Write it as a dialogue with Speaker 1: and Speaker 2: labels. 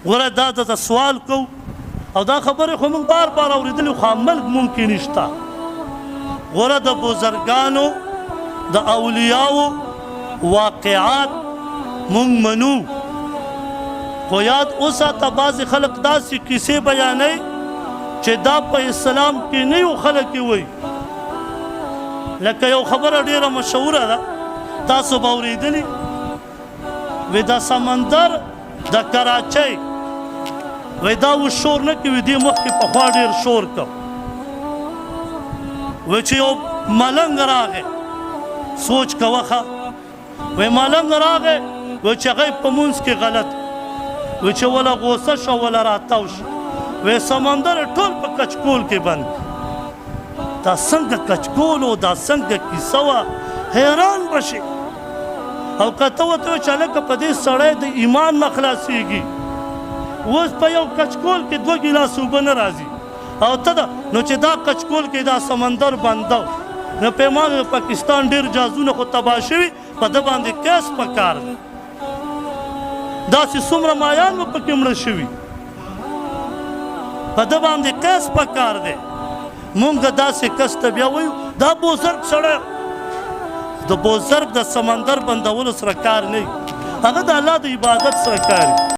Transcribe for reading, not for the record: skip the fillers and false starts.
Speaker 1: ګوره دا درته سوال کوو او دا خبرې خو موږ بار بار اورېدلې خو عمل ممکن شته ګوره د بزرګانو د اولیاو واقعات مونږ منو خو یاد وساته بعضې خلک داسې کیسې بیانوي چې دا په اسلام کې نه یو خلک یې وایي لکه یو خبره ډېره مشهوره ده تاسو به اورېدلي وی دا سمندر د کراچۍ وی دا اوس شور نه کوي دې مخکې پخوا ډېر شور کو وی چې یو ملنګ راغی سوچ کوه ښه وی ملنګ راغی وی چې هغه په مونځ کې غلط وی چې وله غوسه شو وله راتاو شو وی سمندر ټول په کچکول کې بند دا څنګه کچکول و دا څنګه کیسه وه حیران بشي او که ته ورته وایې چې هلکه په دې سړی د ایمان نه خلاصېږي اوس په یو کچکول کې 2 ګیلاس اوبه نه راځي او ته ده نو چې دا کچکول کې دا سمندر بنده نو پیمان د پاکستان ډېر جهازونه خو تباه شوي په ده باندې کیس پکار دی داسې څومره مایان به پکې مړه شوي په ده باندې کیس پکار دی مونږ داسې کس ته بیا وایو دا بزرګ سړی د بزرګ د سمندر بندولو سره کار نه وي هغه د الله د عبادت سره کار وي